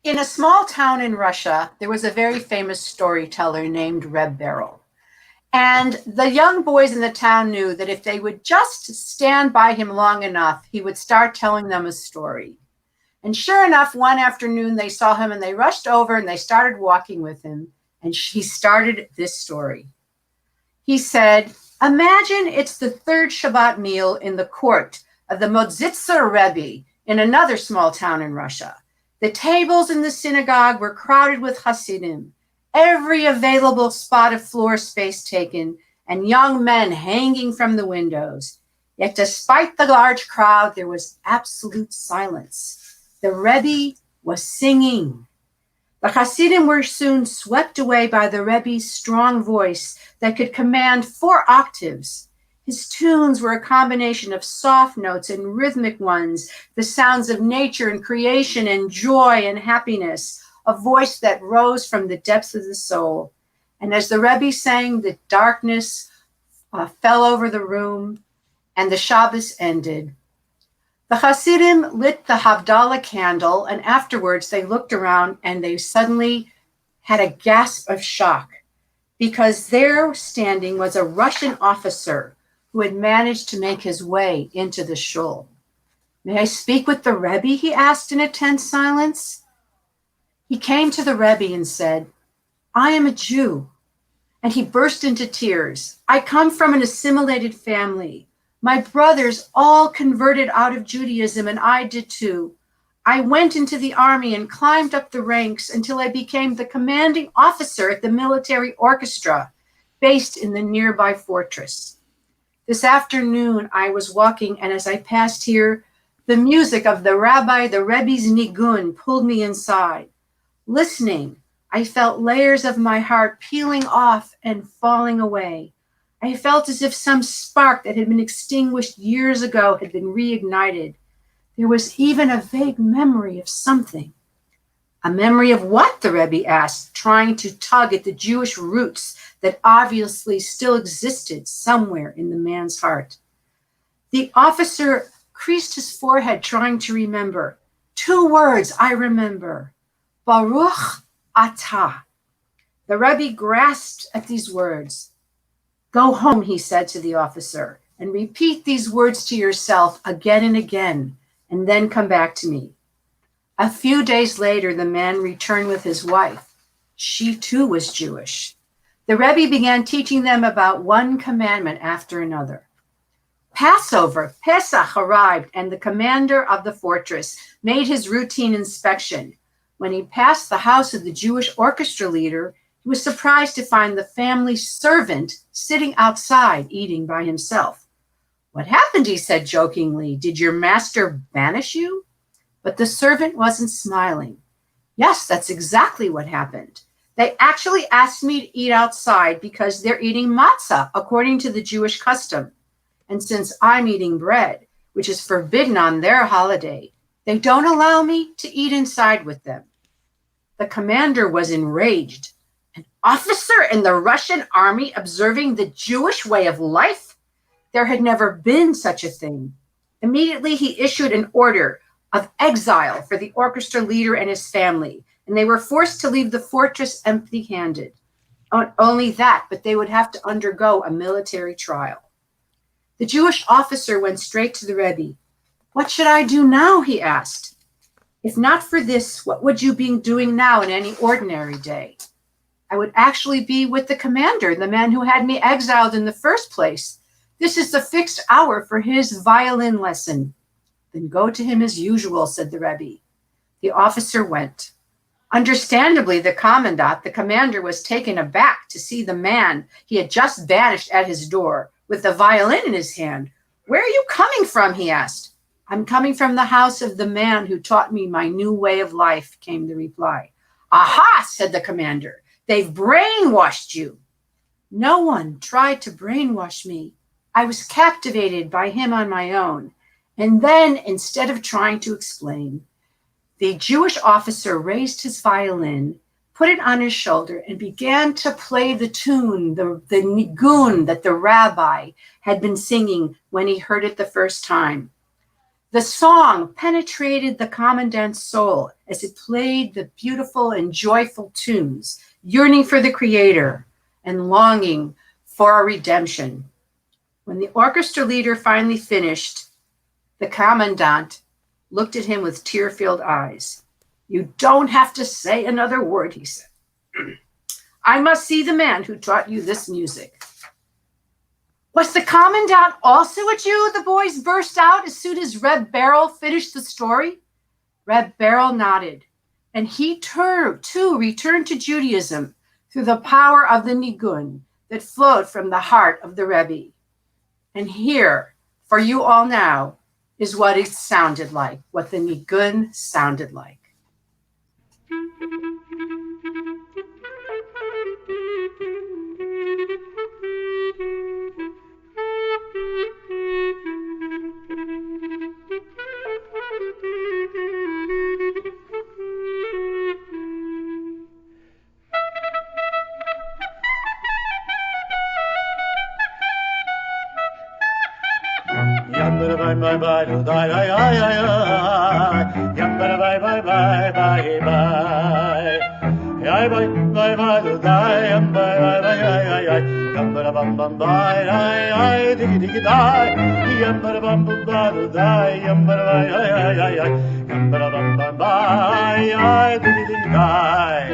In a small town in Russia, there was a very famous storyteller named Reb Beryl. And the young boys in the town knew that if they would just stand by him long enough, he would start telling them a story. And sure enough, one afternoon they saw him and they rushed over and they started walking with him. And he started this story. He said, imagine it's the third Shabbat meal in the court of the Modzitzer Rebbe in another small town in Russia. The tables in the synagogue were crowded with Hasidim, every available spot of floor space taken, and young men hanging from the windows. Yet despite the large crowd, there was absolute silence. The Rebbe was singing. The Hasidim were soon swept away by the Rebbe's strong voice that could command 4 octaves. His tunes were a combination of soft notes and rhythmic ones, the sounds of nature and creation and joy and happiness, a voice that rose from the depths of the soul. And as the Rebbe sang, the darkness fell over the room and the Shabbos ended. The Hasidim lit the Havdalah candle, and afterwards they looked around and they suddenly had a gasp of shock because there standing was a Russian officer who had managed to make his way into the shul. May I speak with the Rebbe? He asked in a tense silence. He came to the Rebbe and said, I am a Jew. And he burst into tears. I come from an assimilated family. My brothers all converted out of Judaism, and I did too. I went into the army and climbed up the ranks until I became the commanding officer at the military orchestra based in the nearby fortress. This afternoon, I was walking, and as I passed here, the music of the Rebbe's Niggun pulled me inside. Listening, I felt layers of my heart peeling off and falling away. I felt as if some spark that had been extinguished years ago had been reignited. There was even a vague memory of something. A memory of what? The Rebbe asked, trying to tug at the Jewish roots that obviously still existed somewhere in the man's heart. The officer creased his forehead, trying to remember. 2 words I remember. Baruch atah. The Rebbe grasped at these words. Go home, he said to the officer, and repeat these words to yourself again and again, and then come back to me. A few days later, the man returned with his wife. She too was Jewish. The Rebbe began teaching them about one commandment after another. Passover, Pesach, arrived, and the commander of the fortress made his routine inspection. When he passed the house of the Jewish orchestra leader, he was surprised to find the family servant sitting outside eating by himself. What happened? He said jokingly. Did your master banish you? But the servant wasn't smiling. Yes, that's exactly what happened. They actually asked me to eat outside because they're eating matzah according to the Jewish custom. And since I'm eating bread, which is forbidden on their holiday, they don't allow me to eat inside with them. The commander was enraged. An officer in the Russian army observing the Jewish way of life? There had never been such a thing. Immediately, he issued an order of exile for the orchestra leader and his family, and they were forced to leave the fortress empty-handed. Not only that, but they would have to undergo a military trial. The Jewish officer went straight to the Rebbe. What should I do now? He asked. If not for this, what would you be doing now in any ordinary day? I would actually be with the commander, the man who had me exiled in the first place. This is the fixed hour for his violin lesson. Then go to him as usual, said the Rebbe. The officer went. Understandably, the commandant, the commander, was taken aback to see the man he had just banished at his door with the violin in his hand. Where are you coming from? He asked. I'm coming from the house of the man who taught me my new way of life, came the reply. Aha, said the commander. They've brainwashed you. No one tried to brainwash me. I was captivated by him on my own. And then, instead of trying to explain, the Jewish officer raised his violin, put it on his shoulder, and began to play the tune, the Niggun that the rabbi had been singing when he heard it the first time. The song penetrated the commandant's soul as it played the beautiful and joyful tunes, yearning for the Creator and longing for a redemption. When the orchestra leader finally finished, the commandant looked at him with tear-filled eyes. "You don't have to say another word," he said. "I must see the man who taught you this music." "Was the commandant also a Jew?" the boys burst out as soon as Reb Beryl finished the story. Reb Beryl nodded, and he too returned to Judaism through the power of the Niggun that flowed from the heart of the Rebbe. And here, for you all now, is what it sounded like, what the Niggun sounded like. Bye bye do die die die yum bye bye bye bye bye bye bye bye bye do die yum bye bye bye yum bye bum bum bye die diggy diggy die yum bye bum bum bye do die yum bye bye yum bye bum bum bye diggy diggy die.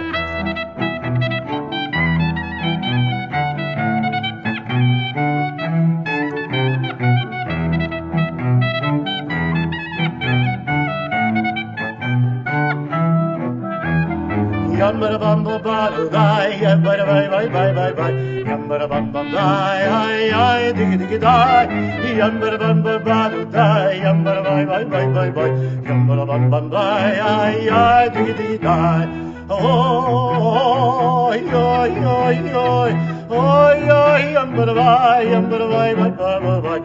Yambara bum bum bum die, yambara bye bye bye bye bye, yambara bum bum die, ay diggy diggy die, yambara bum bum bum die, yambara bye bye bye bye bye, yambara bum bum die, ay diggy diggy die. Oh yo yo yo, oh yo yambara bye bye bye bye bye,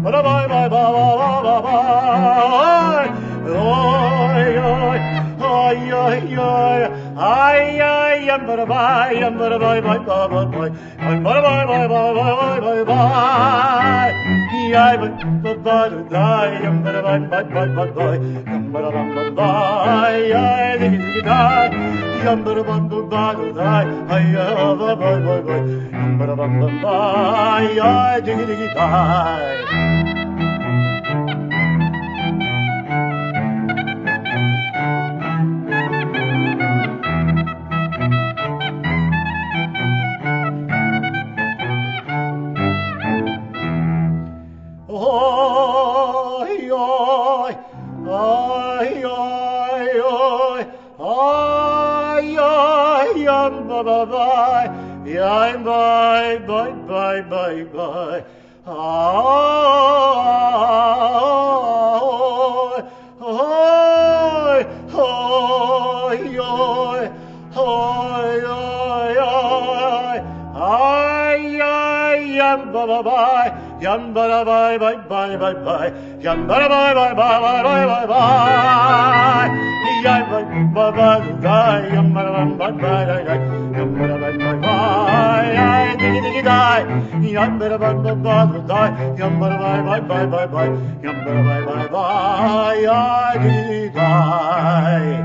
bye bye bye bye bye bye, oh yo. Ay ay ay ay ay yambara bye bye bye bye bye yambara bye bye bye bye bye ay bye bye do die yambara bye bye bye bye yambara bye bye ay diggy diggy die yambara bye bye do die ay bye bye bye yambara bye bye ay diggy diggy die. Bye bye bye bye bye bye. Yambara bye bye bye bye bye. Yambara bye bye bye bye bye bye. Yambara bye bye bye. Yambara bye bye bye. Yambara bye bye bye. Diggy diggy die. Yambara bye bye bye die. Yambara bye bye bye bye bye. Yambara bye bye bye. Diggy die.